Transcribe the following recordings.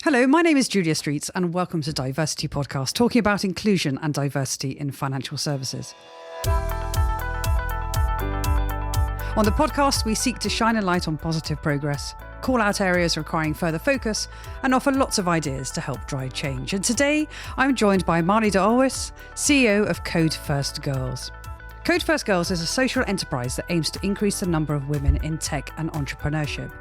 Hello, my name is Julia Streets and welcome to DiverCity Podcast, talking about inclusion and diversity in financial services. On the podcast, we seek to shine a light on positive progress, call out areas requiring further focus, and offer lots of ideas to help drive change. And today, I'm joined by Amali de Alwis, CEO of Code First Girls. Code First Girls is a social enterprise that aims to increase the number of women in tech and entrepreneurship.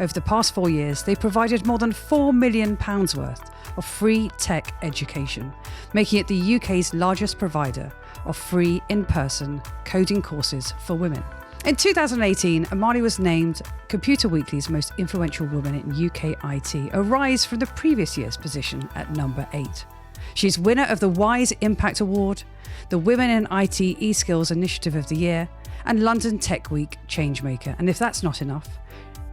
Over the past 4 years, they provided more than £4 million worth of free tech education, making it the UK's largest provider of free in-person coding courses for women. In 2018, Amali was named Computer Weekly's most influential woman in UK IT, a rise from the previous year's position at number 8. She's winner of the Wise Impact Award, the Women in IT eSkills Initiative of the Year, and London Tech Week Changemaker. And if that's not enough,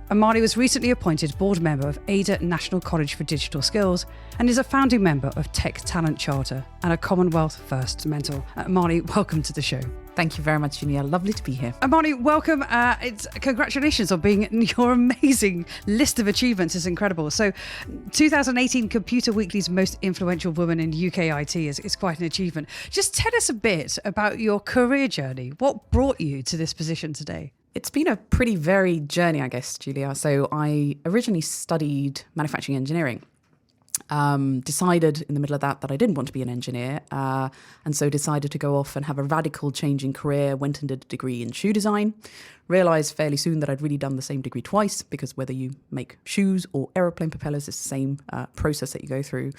Amali was recently appointed board member of Ada National College for Digital Skills and is a founding member of Tech Talent Charter and a Commonwealth First mentor. Amali, welcome to the show. Thank you very much, Julia. Lovely to be here. Amali, welcome. Congratulations on being in your amazing list of achievements. Is incredible. So 2018 Computer Weekly's most influential woman in UK IT is quite an achievement. Just tell us a bit about your career journey. What brought you to this position today? It's been a pretty varied journey, I guess, Julia. So I originally studied manufacturing engineering. Decided in the middle of that I didn't want to be an engineer, and so decided to go off and have a radical change in career, went and did a degree in shoe design, realised fairly soon that I'd really done the same degree twice, because whether you make shoes or aeroplane propellers, it's the same process that you go through.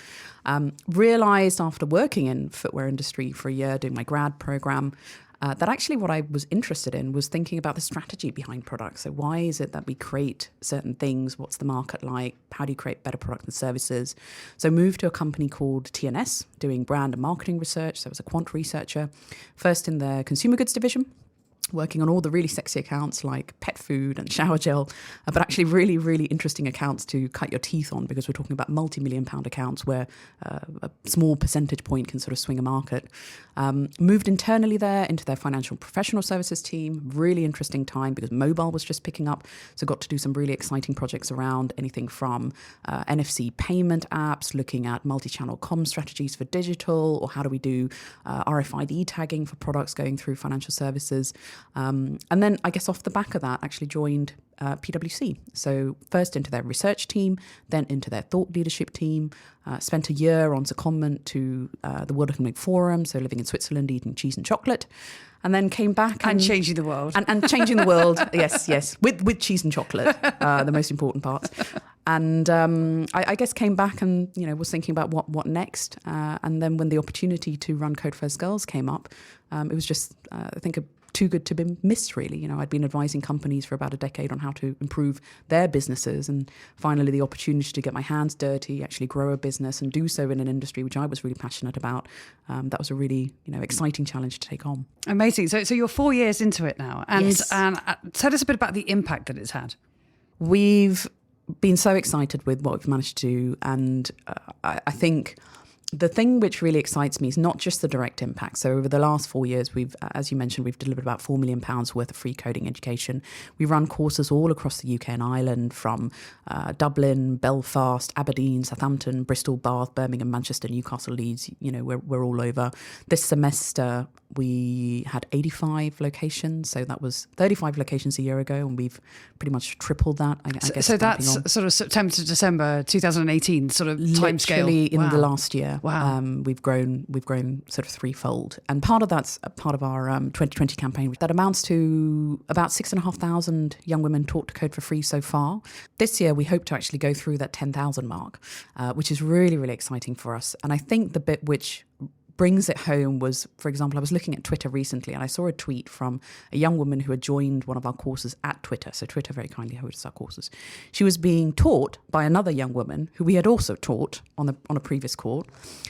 Realised after working in footwear industry for a year, doing my grad programme, that actually what I was interested in was thinking about the strategy behind products. So why is it that we create certain things? What's the market like? How do you create better products and services? So moved to a company called TNS, doing brand and marketing research. So I was a quant researcher, first in the consumer goods division, working on all the really sexy accounts like pet food and shower gel, but actually really, really interesting accounts to cut your teeth on, because we're talking about multi-million pound accounts where a small percentage point can sort of swing a market. Moved internally there into their financial professional services team. Really interesting time because mobile was just picking up. So got to do some really exciting projects around anything from NFC payment apps, looking at multi-channel comm strategies for digital, or how do we do RFID tagging for products going through financial services. And then I guess off the back of that, actually joined PwC. So first into their research team, then into their thought leadership team, spent a year on secondment to the World Economic Forum, so living in Switzerland, eating cheese and chocolate, and then came back and changing the world. And changing the world, yes, with cheese and chocolate, the most important parts. And I guess came back and was thinking about what next. And then when the opportunity to run Code First Girls came up, it was just I think too good to be missed, really. I'd been advising companies for about a decade on how to improve their businesses, and finally the opportunity to get my hands dirty, actually grow a business and do so in an industry which I was really passionate about. That was a really exciting challenge to take on. Amazing. So you're 4 years into it now, and, yes. and tell us a bit about the impact that it's had. We've been so excited with what we've managed to do, and I think the thing which really excites me is not just the direct impact. So over the last 4 years, we've, as you mentioned, we've delivered about £4 million worth of free coding education. We run courses all across the UK and Ireland, from Dublin, Belfast, Aberdeen, Southampton, Bristol, Bath, Birmingham, Manchester, Newcastle, Leeds. We're all over. This semester, we had 85 locations. So that was 35 locations a year ago, and we've pretty much tripled that, I guess. So that's sort of September to December 2018 sort of timescale. Literally in the last year. Wow. We've grown sort of threefold. And part of that's a part of our 2020 campaign that amounts to about 6,500 young women taught to code for free so far. This year, we hope to actually go through that 10,000 mark, which is really, really exciting for us. And I think the bit which brings it home was, for example, I was looking at Twitter recently and I saw a tweet from a young woman who had joined one of our courses at Twitter. So Twitter very kindly hosts our courses. She was being taught by another young woman who we had also taught on a previous course.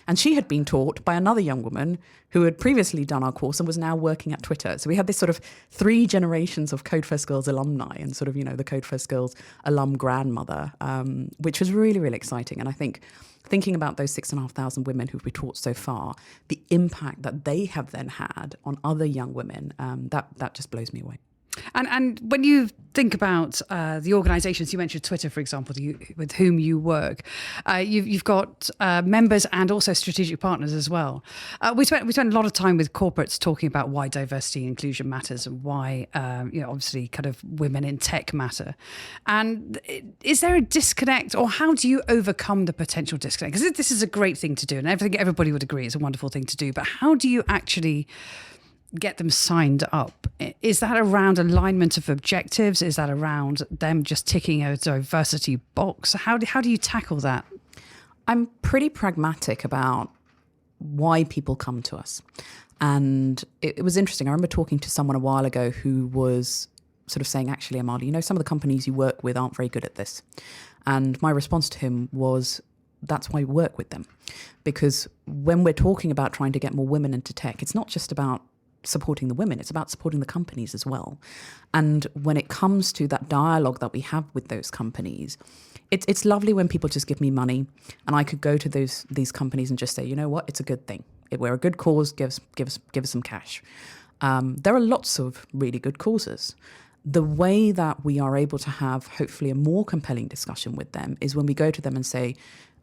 And she had been taught by another young woman who had previously done our course and was now working at Twitter. So we had this sort of 3 generations of Code First Girls alumni and sort of, the Code First Girls alum grandmother, which was really, really exciting. And I think thinking about those 6,500 women who've been taught so far, the impact that they have then had on other young women, that just blows me away. And when you think about the organisations, you mentioned Twitter, for example, with whom you work, you've got members and also strategic partners as well. We spent a lot of time with corporates talking about why diversity and inclusion matters and why, obviously kind of women in tech matter. And is there a disconnect, or how do you overcome the potential disconnect? Because this is a great thing to do, and I think everybody would agree it's a wonderful thing to do. But how do you actually get them signed up? Is that around alignment of objectives? Is that around them just ticking a diversity box? How do you tackle that? I'm pretty pragmatic about why people come to us. And it was interesting. I remember talking to someone a while ago who was sort of saying, actually, Amali, some of the companies you work with aren't very good at this. And my response to him was, that's why we work with them. Because when we're talking about trying to get more women into tech, it's not just about supporting the women, it's about supporting the companies as well. And when it comes to that dialogue that we have with those companies, it's lovely when people just give me money and I could go to these companies and just say, you know what, it's a good thing. We're a good cause, give us some cash. There are lots of really good causes. The way that we are able to have hopefully a more compelling discussion with them is when we go to them and say,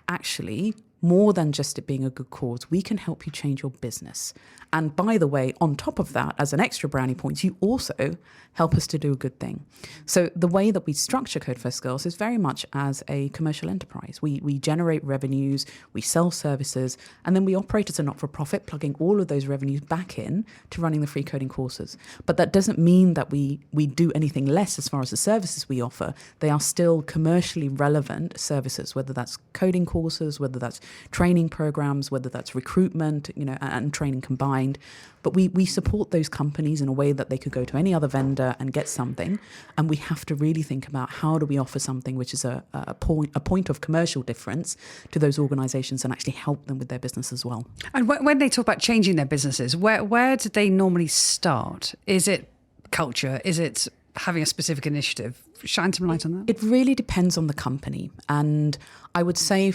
actually, more than just it being a good cause, we can help you change your business. And by the way, on top of that, as an extra brownie point, you also help us to do a good thing. So the way that we structure Code First Girls is very much as a commercial enterprise. We generate revenues, we sell services, and then we operate as a not-for-profit, plugging all of those revenues back in to running the free coding courses. But that doesn't mean that we do anything less as far as the services we offer. They are still commercially relevant services, whether that's coding courses, whether that's training programs, whether that's recruitment, and training combined. But we support those companies in a way that they could go to any other vendor and get something. And we have to really think about how do we offer something which is a point of commercial difference to those organizations and actually help them with their business as well. And when they talk about changing their businesses, where do they normally start? Is it culture? Is it having a specific initiative? Shine some light on that. It really depends on the company. And I would say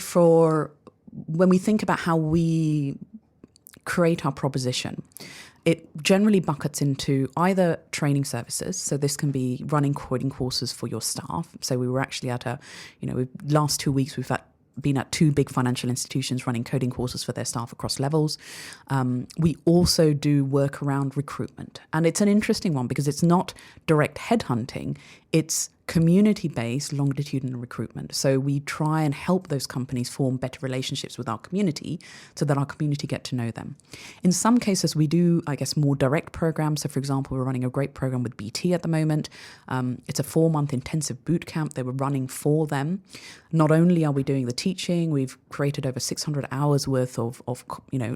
when we think about how we create our proposition, it generally buckets into either training services. So this can be running coding courses for your staff. So we were actually at last 2 weeks, we've been at 2 big financial institutions running coding courses for their staff across levels. We also do work around recruitment. And it's an interesting one because it's not direct headhunting, it's community-based longitudinal recruitment. So we try and help those companies form better relationships with our community so that our community get to know them. In some cases, we do, more direct programs. So for example, we're running a great program with BT at the moment. It's a 4-month intensive boot camp that we're running for them. Not only are we doing the teaching, we've created over 600 hours worth of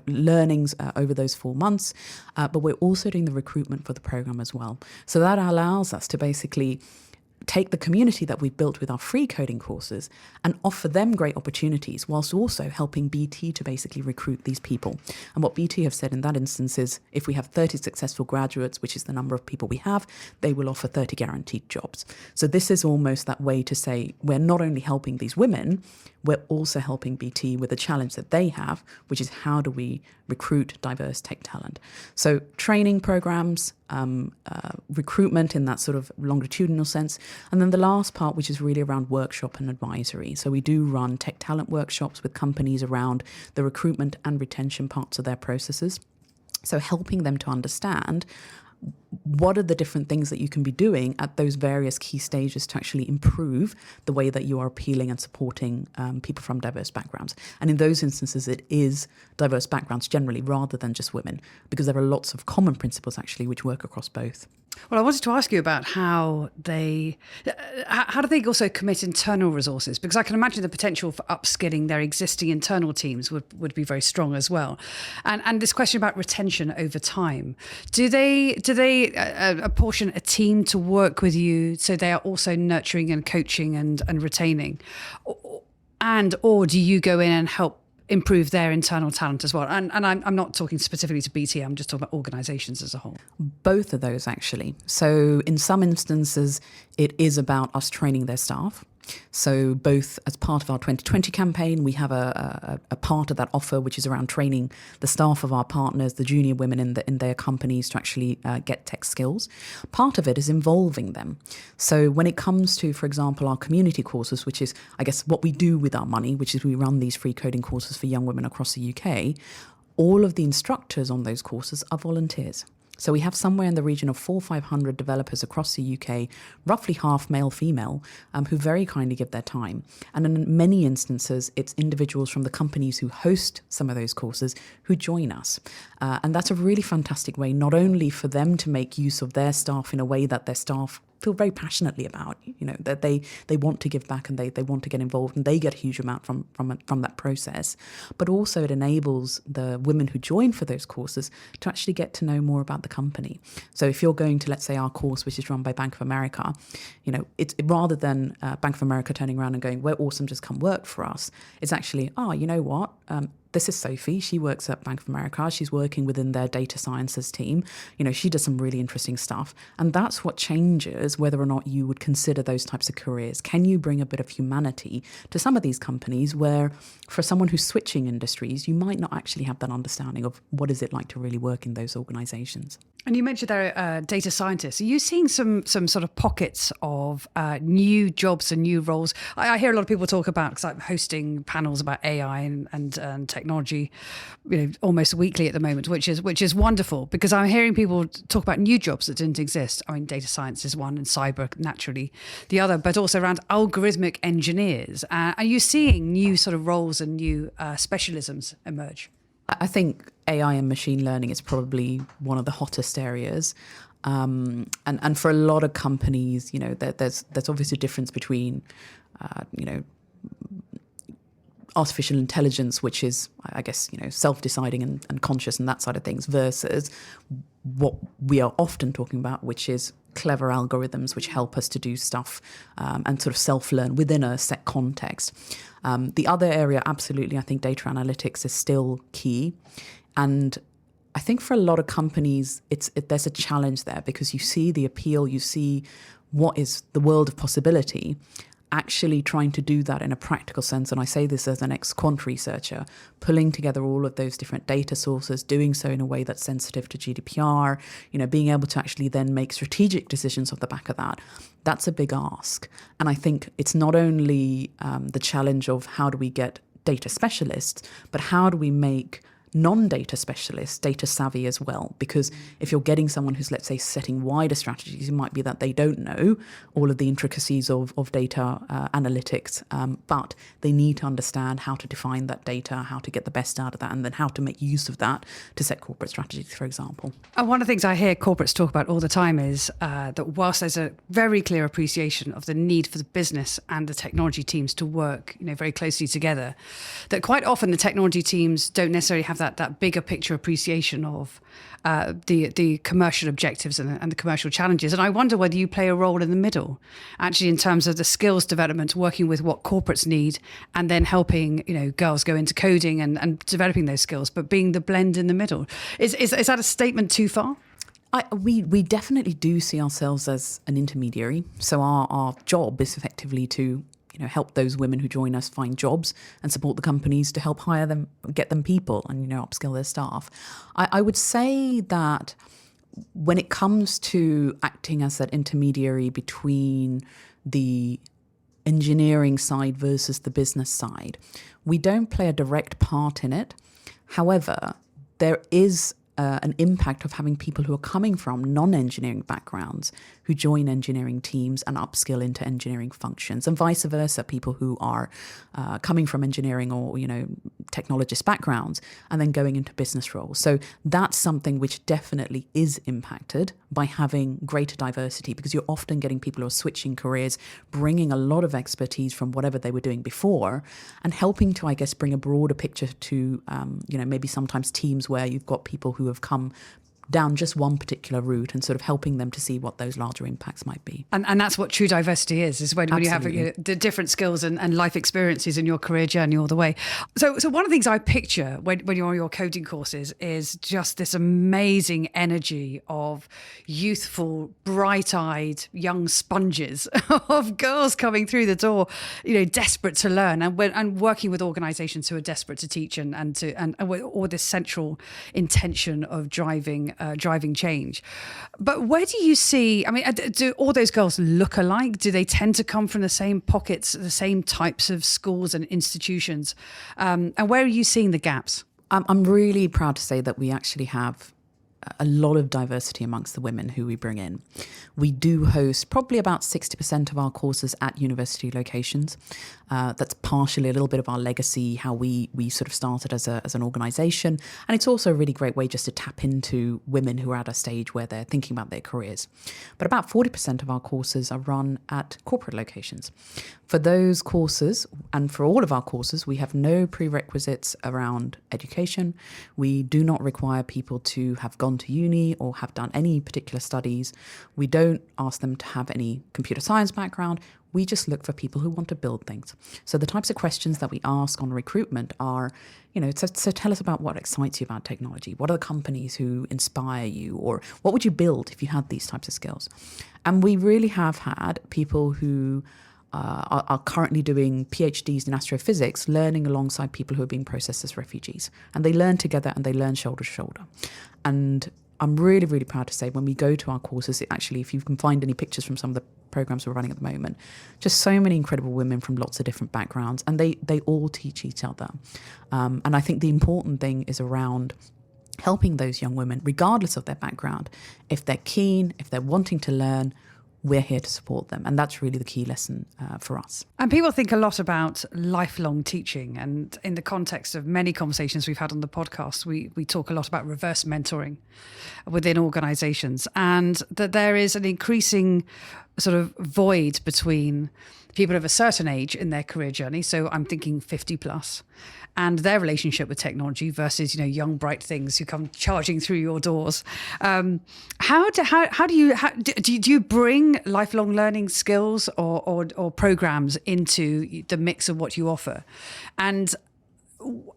learnings over those 4 months, but we're also doing the recruitment for the program as well. So that allows us to basically take the community that we've built with our free coding courses and offer them great opportunities whilst also helping BT to basically recruit these people. And what BT have said in that instance is if we have 30 successful graduates, which is the number of people we have, they will offer 30 guaranteed jobs. So this is almost that way to say we're not only helping these women, we're also helping BT with the challenge that they have, which is how do we recruit diverse tech talent. So training programs, recruitment in that sort of longitudinal sense. And then the last part, which is really around workshop and advisory. So we do run tech talent workshops with companies around the recruitment and retention parts of their processes. So helping them to understand what are the different things that you can be doing at those various key stages to actually improve the way that you are appealing and supporting people from diverse backgrounds. And in those instances, it is diverse backgrounds generally rather than just women, because there are lots of common principles actually which work across both. Well, I wanted to ask you about how do they also commit internal resources? Because I can imagine the potential for upskilling their existing internal teams would be very strong as well. And this question about retention over time, do they apportion a team to work with you so they are also nurturing and coaching and retaining, or do you go in and help improve their internal talent as well? And I'm not talking specifically to BT, I'm just talking about organisations as a whole. Both of those, actually. So in some instances, it is about us training their staff. So both as part of our 2020 campaign, we have a part of that offer, which is around training the staff of our partners, the junior women in their companies to actually get tech skills. Part of it is involving them. So when it comes to, for example, our community courses, which is, I guess, what we do with our money, which is we run these free coding courses for young women across the UK, all of the instructors on those courses are volunteers. So we have somewhere in the region of 400 or 500 developers across the UK, roughly half male, female, who very kindly give their time. And in many instances, it's individuals from the companies who host some of those courses who join us. And that's a really fantastic way, not only for them to make use of their staff in a way that their staff feel very passionately about, that they want to give back and they want to get involved and they get a huge amount from that process. But also it enables the women who join for those courses to actually get to know more about the company. So if you're going to, let's say, our course, which is run by Bank of America, it's rather than Bank of America turning around and going, we're awesome, just come work for us. It's actually, you know what? This is Sophie. She works at Bank of America. She's working within their data sciences team. She does some really interesting stuff. And that's what changes whether or not you would consider those types of careers. Can you bring a bit of humanity to some of these companies where for someone who's switching industries, you might not actually have that understanding of what is it like to really work in those organizations. And you mentioned there data scientists. Are you seeing some sort of pockets of new jobs and new roles? I hear a lot of people talk about, because I'm hosting panels about AI and technology, almost weekly at the moment, which is wonderful, because I'm hearing people talk about new jobs that didn't exist. I mean, data science is one, and cyber naturally the other, but also around algorithmic engineers. Are you seeing new sort of roles and new specialisms emerge? I think AI and machine learning is probably one of the hottest areas. And for a lot of companies, there's obviously a difference between, artificial intelligence, which is, I guess, self-deciding and conscious and that side of things, versus what we are often talking about, which is clever algorithms which help us to do stuff and sort of self-learn within a set context. The other area, absolutely, I think data analytics is still key. And I think for a lot of companies, there's a challenge there, because you see the appeal, you see what is the world of possibility, actually trying to do that in a practical sense. And I say this as an ex-quant researcher, pulling together all of those different data sources, doing so in a way that's sensitive to GDPR, being able to actually then make strategic decisions off the back of that. That's a big ask. And I think it's not only the challenge of how do we get data specialists, but how do we make non-data specialists data savvy as well? Because if you're getting someone who's, let's say, setting wider strategies, it might be that they don't know all of the intricacies of data analytics, but they need to understand how to define that data, how to get the best out of that, and then how to make use of that to set corporate strategies, for example. And one of the things I hear corporates talk about all the time is that whilst there's a very clear appreciation of the need for the business and the technology teams to work, very closely together, that quite often the technology teams don't necessarily have that bigger picture appreciation of the commercial objectives and the commercial challenges. And I wonder whether you play a role in the middle, actually, in terms of the skills development, working with what corporates need, and then helping girls go into coding and developing those skills, but being the blend in the middle. Is that a statement too far? We definitely do see ourselves as an intermediary. So our job is effectively to help those women who join us find jobs and support the companies to help hire them, get them people, and upskill their staff. I would say that when it comes to acting as that intermediary between the engineering side versus the business side, we don't play a direct part in it. However, there is an impact of having people who are coming from non-engineering backgrounds who join engineering teams and upskill into engineering functions, and vice versa, people who are coming from engineering or technologist backgrounds and then going into business roles. So that's something which definitely is impacted by having greater diversity, because you're often getting people who are switching careers, bringing a lot of expertise from whatever they were doing before, and helping to, I guess, bring a broader picture to maybe sometimes teams where you've got people who have come down just one particular route and sort of helping them to see what those larger impacts might be. And that's what true diversity is when you have the different skills and life experiences in your career journey all the way. So one of the things I picture when you're on your coding courses is just this amazing energy of youthful, bright-eyed young sponges of girls coming through the door, desperate to learn and working with organisations who are desperate to teach and with this central intention of driving change. But where do you see, do all those girls look alike? Do they tend to come from the same pockets, the same types of schools and institutions? And where are you seeing the gaps? I'm really proud to say that we actually have a lot of diversity amongst the women who we bring in. We do host probably about 60% of our courses at university locations. That's partially a little bit of our legacy, how we sort of started as an organisation. And it's also a really great way just to tap into women who are at a stage where they're thinking about their careers. But about 40% of our courses are run at corporate locations. For those courses, and for all of our courses, we have no prerequisites around education. We do not require people to have gone to uni or have done any particular studies. We don't ask them to have any computer science background. We just look for people who want to build things. So the types of questions that we ask on recruitment are, so tell us about what excites you about technology. What are the companies who inspire you? Or what would you build if you had these types of skills? And we really have had people who are currently doing PhDs in astrophysics, learning alongside people who are being processed as refugees. And they learn together and they learn shoulder to shoulder. And I'm really, really proud to say when we go to our courses, actually, if you can find any pictures from some of the programs we're running at the moment, just so many incredible women from lots of different backgrounds, and they all teach each other. And I think the important thing is around helping those young women, regardless of their background, if they're keen, if they're wanting to learn, we're here to support them. And that's really the key lesson for us. And people think a lot about lifelong teaching. And in the context of many conversations we've had on the podcast, we talk a lot about reverse mentoring within organisations, and that there is an increasing sort of void between people of a certain age in their career journey. So I'm thinking 50 plus, and their relationship with technology versus, young, bright things who come charging through your doors. How do you bring lifelong learning skills or programs into the mix of what you offer? And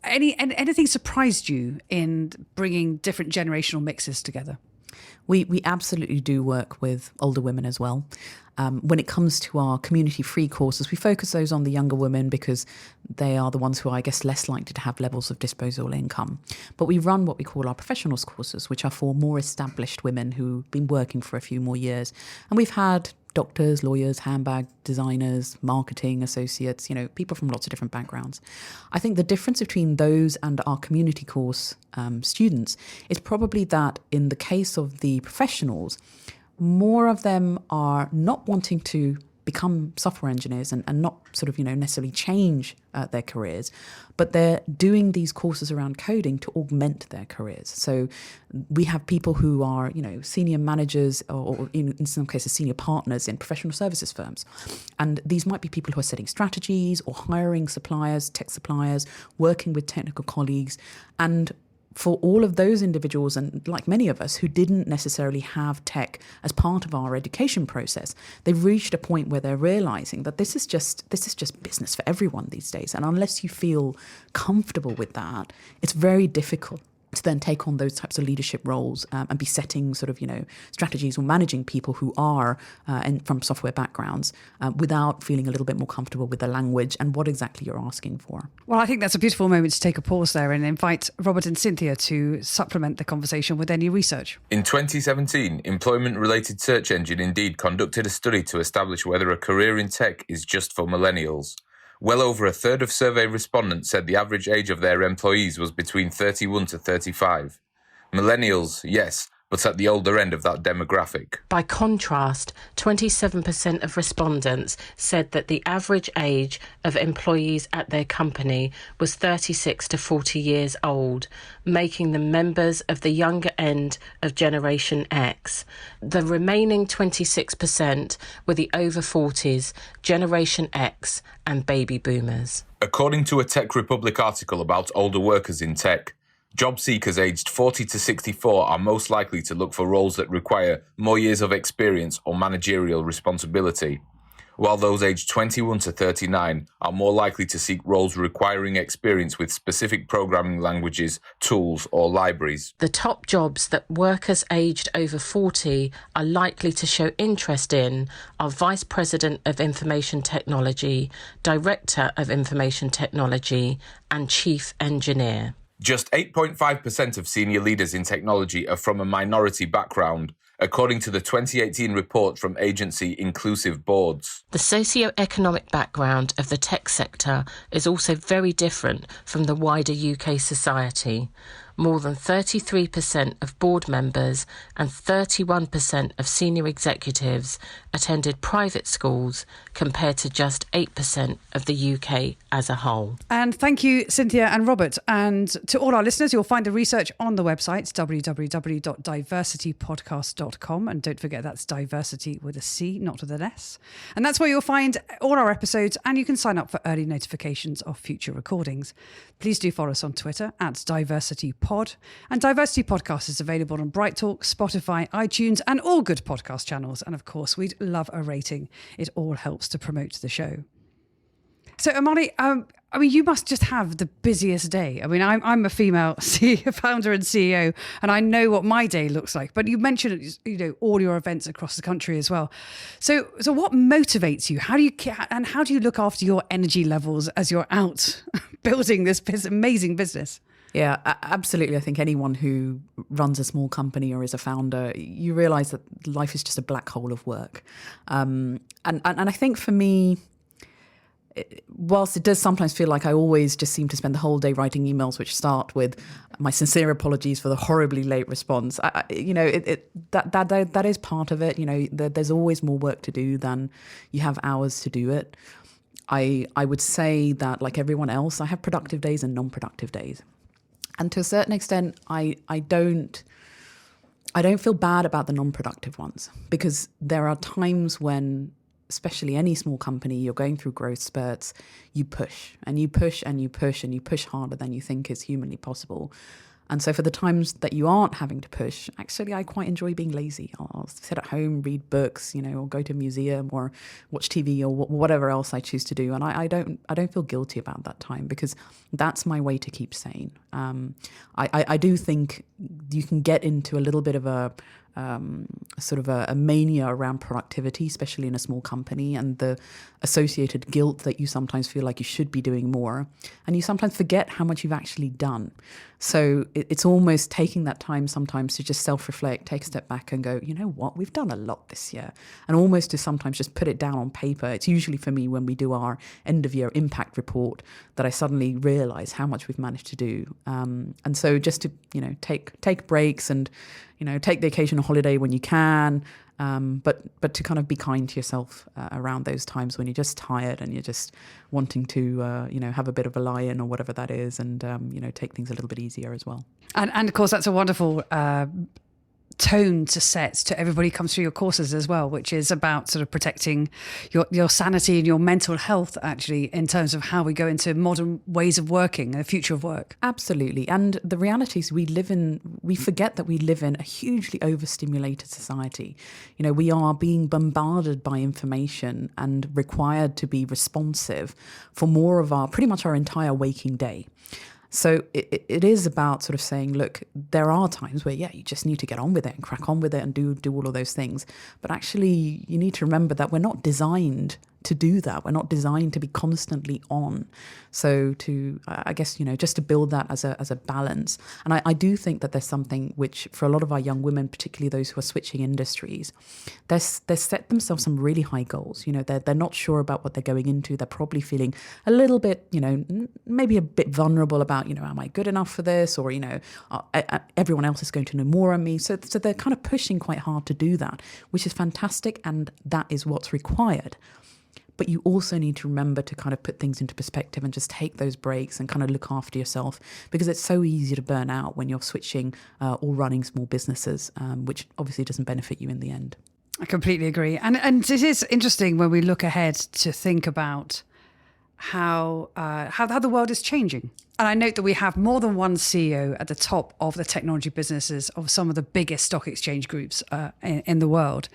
anything surprised you in bringing different generational mixes together? We absolutely do work with older women as well. When it comes to our community-free courses, we focus those on the younger women because they are the ones who are, I guess, less likely to have levels of disposable income. But we run what we call our professionals courses, which are for more established women who've been working for a few more years. And we've had doctors, lawyers, handbag designers, marketing associates, people from lots of different backgrounds. I think the difference between those and our community course students is probably that in the case of the professionals, more of them are not wanting to become software engineers and not sort of, necessarily change their careers, but they're doing these courses around coding to augment their careers. So we have people who are, senior managers or in some cases, senior partners in professional services firms. And these might be people who are setting strategies or hiring suppliers, tech suppliers, working with technical colleagues. And for all of those individuals, and like many of us who didn't necessarily have tech as part of our education process, they've reached a point where they're realizing that this is just business for everyone these days. And unless you feel comfortable with that, it's very difficult to then take on those types of leadership roles and be setting sort of, strategies or managing people who are from software backgrounds without feeling a little bit more comfortable with the language and what exactly you're asking for. Well, I think that's a beautiful moment to take a pause there and invite Robert and Cynthia to supplement the conversation with any research. In 2017, employment-related search engine Indeed conducted a study to establish whether a career in tech is just for millennials. Well over a third of survey respondents said the average age of their employees was between 31 to 35. Millennials, yes, but at the older end of that demographic. By contrast, 27% of respondents said that the average age of employees at their company was 36 to 40 years old, making them members of the younger end of Generation X. The remaining 26% were the over 40s, Generation X and baby boomers. According to a Tech Republic article about older workers in tech, Job seekers aged 40 to 64 are most likely to look for roles that require more years of experience or managerial responsibility, while those aged 21 to 39 are more likely to seek roles requiring experience with specific programming languages, tools, or libraries. The top jobs that workers aged over 40 are likely to show interest in are Vice President of Information Technology, Director of Information Technology, and Chief Engineer. Just 8.5% of senior leaders in technology are from a minority background, according to the 2018 report from agency Inclusive Boards. The socio-economic background of the tech sector is also very different from the wider UK society. More than 33% of board members and 31% of senior executives attended private schools, compared to just 8% of the UK as a whole. And thank you, Cynthia and Robert. And to all our listeners, you'll find the research on the website, www.diversitypodcast.com. And don't forget, that's diversity with a C, not with an S. And that's where you'll find all our episodes, and you can sign up for early notifications of future recordings. Please do follow us on Twitter @DiversityPod. And Diversity Podcast is available on Bright Talk, Spotify, iTunes, and all good podcast channels. And of course, we'd love a rating. It all helps to promote the show. So, Amali, you must just have the busiest day. I'm a female founder and CEO, and I know what my day looks like. But you mentioned, all your events across the country as well. So what motivates you? How do you look after your energy levels as you're out building this amazing business? Yeah, absolutely. I think anyone who runs a small company or is a founder, you realize that life is just a black hole of work. And I think for me, whilst it does sometimes feel like I always just seem to spend the whole day writing emails which start with my sincere apologies for the horribly late response, that is part of it. There's always more work to do than you have hours to do it. I would say that, like everyone else, I have productive days and non-productive days. And to a certain extent, I don't feel bad about the non-productive ones, because there are times when, especially any small company, you're going through growth spurts, you push and you push and you push and you push harder than you think is humanly possible. And so for the times that you aren't having to push, actually, I quite enjoy being lazy. I'll sit at home, read books, or go to a museum or watch TV or whatever else I choose to do. And I don't feel guilty about that time, because that's my way to keep sane. I do think you can get into a little bit of a mania around productivity, especially in a small company, and the associated guilt that you sometimes feel like you should be doing more, and you sometimes forget how much you've actually done. So it's almost taking that time sometimes to just self-reflect, take a step back and go, you know what, we've done a lot this year, and almost to sometimes just put it down on paper. It's usually for me when we do our end of year impact report that I suddenly realize how much we've managed to do. And so just to, take breaks and, take the occasional holiday when you can, but to kind of be kind to yourself around those times when you're just tired and you're just wanting to, have a bit of a lie-in or whatever that is, and, take things a little bit easier as well. And of course, that's a wonderful tone to set to everybody who comes through your courses as well, which is about sort of protecting your sanity and your mental health, actually, in terms of how we go into modern ways of working and the future of work. Absolutely. And the reality is we forget that we live in a hugely overstimulated society. We are being bombarded by information and required to be responsive for more of pretty much our entire waking day. So it is about sort of saying, look, there are times where, you just need to get on with it and crack on with it and do all of those things. But actually, you need to remember that we're not designed to do that. We're not designed to be constantly on. So I guess, just to build that as a balance. And I do think that there's something which, for a lot of our young women, particularly those who are switching industries, they set themselves some really high goals. They're not sure about what they're going into. They're probably feeling a little bit, maybe a bit vulnerable about, am I good enough for this? Or, everyone else is going to know more on me. So they're kind of pushing quite hard to do that, which is fantastic. And that is what's required. But you also need to remember to kind of put things into perspective and just take those breaks and kind of look after yourself, because it's so easy to burn out when you're switching or running small businesses, which obviously doesn't benefit you in the end. I completely agree. And it is interesting when we look ahead to think about how the world is changing. And I note that we have more than one CEO at the top of the technology businesses of some of the biggest stock exchange groups in the world.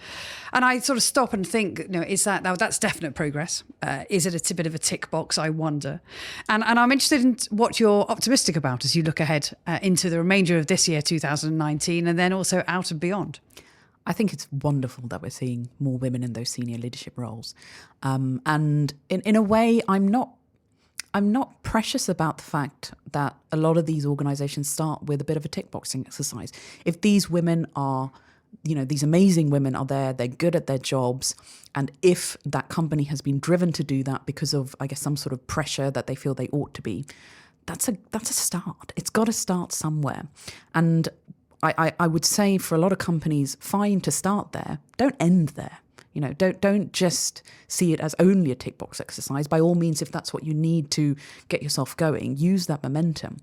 And I sort of stop and think, that's definite progress. Is it a bit of a tick box? I wonder. And I'm interested in what you're optimistic about as you look ahead into the remainder of this year, 2019, and then also out and beyond. I think it's wonderful that we're seeing more women in those senior leadership roles. And in a way, I'm not precious about the fact that a lot of these organizations start with a bit of a tick boxing exercise. If these women are, these amazing women are there, they're good at their jobs, and if that company has been driven to do that because of, I guess, some sort of pressure that they feel they ought to be, that's a start. It's got to start somewhere. And I would say for a lot of companies, fine to start there. Don't end there. Don't just see it as only a tick box exercise. By all means, if that's what you need to get yourself going, use that momentum.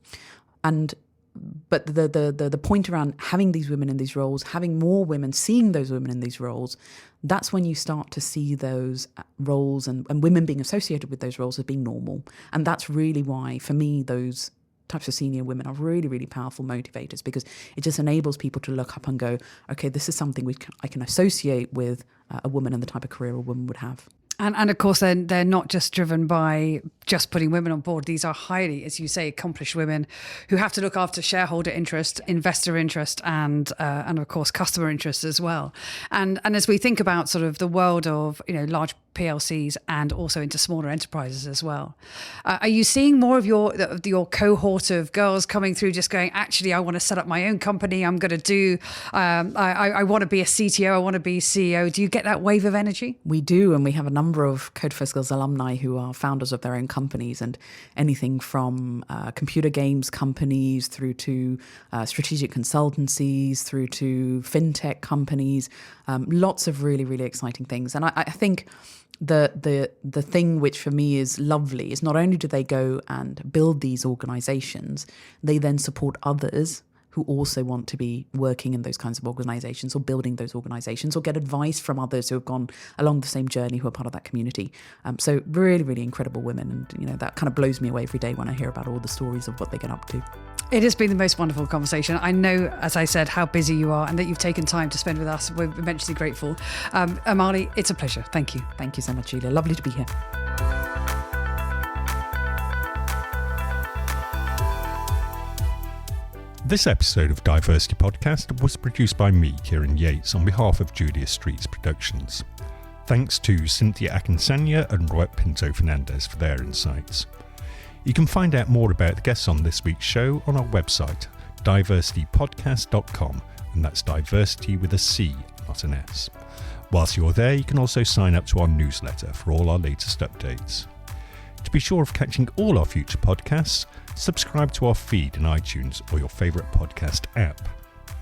But the point around having these women in these roles, having more women, seeing those women in these roles, that's when you start to see those roles and women being associated with those roles as being normal. And that's really why, for me, those types of senior women are really, really powerful motivators, because it just enables people to look up and go, okay, this is something I can associate with a woman and the type of career a woman would have. And of course, they're not just driven by just putting women on board. These are highly, as you say, accomplished women who have to look after shareholder interest, investor interest, and of course, customer interest as well. And as we think about sort of the world of large PLCs and also into smaller enterprises as well, are you seeing more of your cohort of girls coming through just going, actually, I want to set up my own company. I'm going to do. I want to be a CTO. I want to be CEO. Do you get that wave of energy? We do, and we have a number of Code for Skills alumni who are founders of their own companies, and anything from computer games companies through to strategic consultancies through to fintech companies. Lots of really, really exciting things. And I think the thing which for me is lovely is not only do they go and build these organizations, they then support others who also want to be working in those kinds of organizations or building those organizations, or get advice from others who have gone along the same journey, who are part of that community. So really, really incredible women. And, that kind of blows me away every day when I hear about all the stories of what they get up to. It has been the most wonderful conversation. I know, as I said, how busy you are and that you've taken time to spend with us. We're immensely grateful. Amali, it's a pleasure. Thank you. Thank you so much, Julia. Lovely to be here. This episode of DiverCity Podcast was produced by me, Kieran Yates, on behalf of Julia Streets Productions. Thanks to Cynthia Akinsanya and Roet Pinto Fernandez for their insights. You can find out more about the guests on this week's show on our website, DiverCityPodcast.com, and that's diversity with a C, not an S. Whilst you're there, you can also sign up to our newsletter for all our latest updates. To be sure of catching all our future podcasts, subscribe to our feed in iTunes or your favourite podcast app.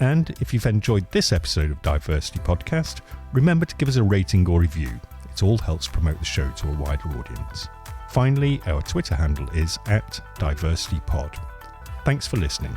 And if you've enjoyed this episode of DiverCity Podcast, remember to give us a rating or review. It all helps promote the show to a wider audience. Finally, our Twitter handle is @DiverCityPod. Thanks for listening.